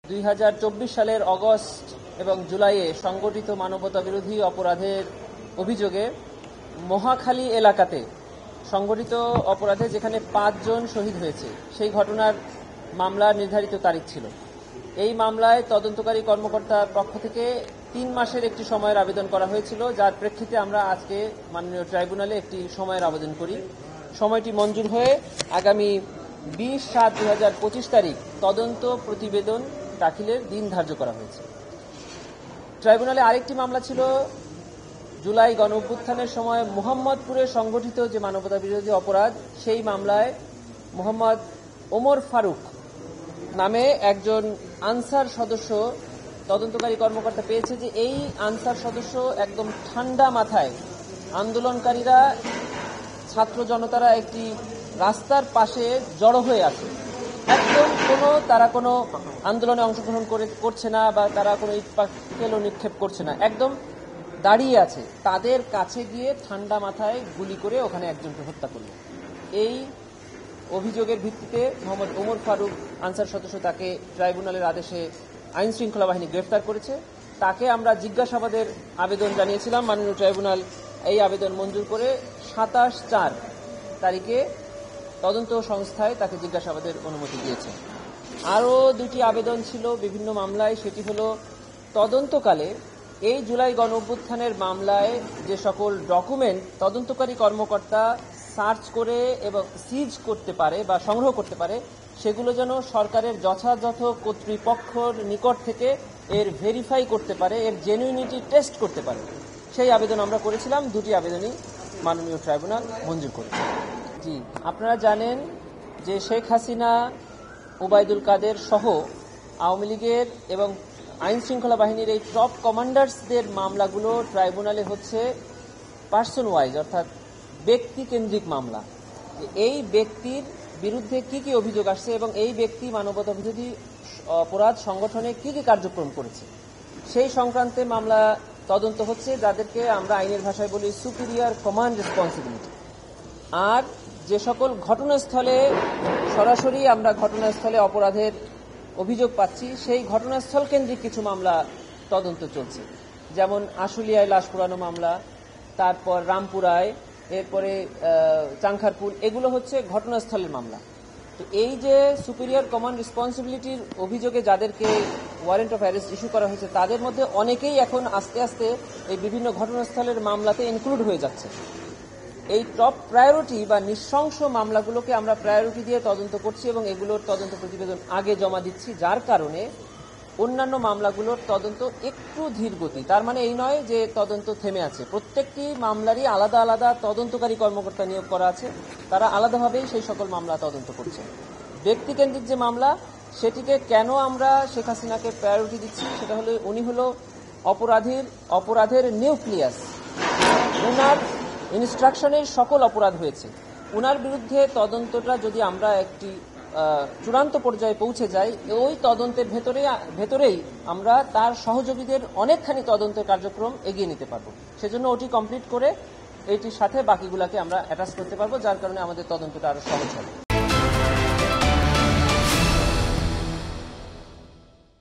2024 সালের অগস্ট এবং জুলাইয়ে সংগঠিত মানবতা বিরোধী অপরাধের অভিযোগে মহাখালী এলাকাতে সংগঠিত অপরাধে যেখানে 5 জন শহীদ হয়েছে সেই ঘটনার মামলার নির্ধারিত তারিখ ছিল। এই মামলায় তদন্তকারী কর্মকর্তার পক্ষ থেকে 3 মাসের একটি সময়ের আবেদন করা হয়েছিল, যার প্রেক্ষিতে আমরা আজকে মাননীয় ট্রাইব্যুনালে একটি সময়ের আবেদন করি। সময়টি মঞ্জুর হয়ে আগামী 20/7/2025 তারিখ তদন্ত প্রতিবেদন দাখিলের দিন ধার্য করা হয়েছে। ট্রাইব্যুনালে আরেকটি মামলা ছিল জুলাই গণঅভ্যুত্থানের সময় মোহাম্মদপুরে সংগঠিত যে মানবতা বিরোধী অপরাধ, সেই মামলায় মোহাম্মদ ওমর ফারুক নামে একজন আনসার সদস্য তদন্তকারী কর্মকর্তা পেয়েছে যে এই আনসার সদস্য একদম ঠান্ডা মাথায় আন্দোলনকারীরা ছাত্র জনতারা একটি রাস্তার পাশে জড়ো হয়ে আছে, একদম তারা কোনো আন্দোলনে অংশগ্রহণ করছে না বা তারা কোনো ইটপাটকেল নিক্ষেপ করছে না, একদম দাঁড়িয়ে আছে। তাদের কাছে গিয়ে ঠান্ডা মাথায় গুলি করে ওখানে একজনকে হত্যা করল। এই অভিযোগের ভিত্তিতে মোহাম্মদ ওমর ফারুক আনসার সদস্য, তাকে ট্রাইব্যুনালের আদেশে আইন শৃঙ্খলা বাহিনী গ্রেফতার করেছে। তাকে আমরা জিজ্ঞাসাবাদের আবেদন জানিয়েছিলাম। মাননীয় ট্রাইব্যুনাল এই আবেদন মঞ্জুর করে 27/4 তারিখে তদন্ত সংস্থায় তাকে জিজ্ঞাসাবাদের অনুমতি দিয়েছে। আরও 2টি আবেদন ছিল বিভিন্ন মামলায়। সেটি হলো তদন্তকালে এই জুলাই গণঅভ্যুত্থানের মামলায় যে সকল ডকুমেন্ট তদন্তকারী কর্মকর্তা সার্চ করে এবং সিজ করতে পারে বা সংগ্রহ করতে পারে, সেগুলো যেন সরকারের যথাযথ কর্তৃপক্ষের নিকট থেকে এর ভেরিফাই করতে পারে, এর জেনুইনিটি টেস্ট করতে পারে, সেই আবেদন আমরা করেছিলাম। 2টি আবেদনই মাননীয় ট্রাইব্যুনাল মঞ্জুর করেছে। জি, আপনারা জানেন যে শেখ হাসিনা, ওবায়দুল কাদের সহ আওয়ামী লীগের এবং আইন শৃঙ্খলা বাহিনীর এই টপ কমান্ডার্সদের মামলাগুলো ট্রাইব্যুনালে হচ্ছে পার্সন ওয়াইজ, অর্থাৎ ব্যক্তি কেন্দ্রিক মামলা। এই ব্যক্তির বিরুদ্ধে কি কি অভিযোগ আসছে এবং এই ব্যক্তি মানবতা বিরোধী অপরাধ সংগঠনে কি কি কার্যক্রম করেছে সেই সংক্রান্তে মামলা তদন্ত হচ্ছে, যাদেরকে আমরা আইনের ভাষায় বলি সুপিরিয়র কমান্ড রেসপন্সিবিলিটি। আর যে সকল ঘটনাস্থলে সরাসরি আমরা ঘটনাস্থলে অপরাধের অভিযোগ পাচ্ছি, সেই ঘটনাস্থল কেন্দ্রিক কিছু মামলা তদন্ত চলছে, যেমন আশুলিয়ায় লাশ পোড়ানো মামলা, তারপর রামপুরায়, এরপরে চাংখারপুল, এগুলো হচ্ছে ঘটনাস্থলের মামলা। তো এই যে সুপিরিয়র কমান্ড রেসপন্সিবিলিটির অভিযোগে যাদেরকে ওয়ারেন্ট অফ অ্যারেস্ট ইস্যু করা হয়েছে, তাদের মধ্যে অনেকেই এখন আস্তে আস্তে এই বিভিন্ন ঘটনাস্থলের মামলাতে ইনক্লুড হয়ে যাচ্ছে। এই টপ প্রায়োরিটি বা নৃশংস মামলাগুলোকে আমরা প্রায়োরিটি দিয়ে তদন্ত করছি এবং এগুলোর তদন্ত প্রতিবেদন আগে জমা দিচ্ছি, যার কারণে অন্যান্য মামলাগুলোর তদন্ত একটু ধীর গতি। তার মানে এই নয় যে তদন্ত থেমে আছে। প্রত্যেকটি মামলারই আলাদা আলাদা তদন্তকারী কর্মকর্তা নিয়োগ করা আছে, তারা আলাদাভাবেই সেই সকল মামলা তদন্ত করছে। ব্যক্তিকেন্দ্রিক যে মামলা, সেটিকে কেন আমরা শেখ হাসিনাকে প্রায়োরিটি দিচ্ছি, সেটা হলো উনি হলো অপরাধের নিউক্লিয়াস। উনার ইনস্ট্রাকশনের সকল অপরাধ হয়েছে। উনার বিরুদ্ধে তদন্তটা যদি আমরা একটি চূড়ান্ত পর্যায়ে পৌঁছে যাই, ওই তদন্তের ভেতরেই আমরা তার সহযোগীদের অনেকখানি তদন্তের কার্যক্রম এগিয়ে নিতে পারবো। সেজন্য ওটি কমপ্লিট করে এটির সাথে বাকিগুলাকে আমরা অ্যাটাচ করতে পারবো, যার কারণে আমাদের তদন্তটা আরো সহজ হবে।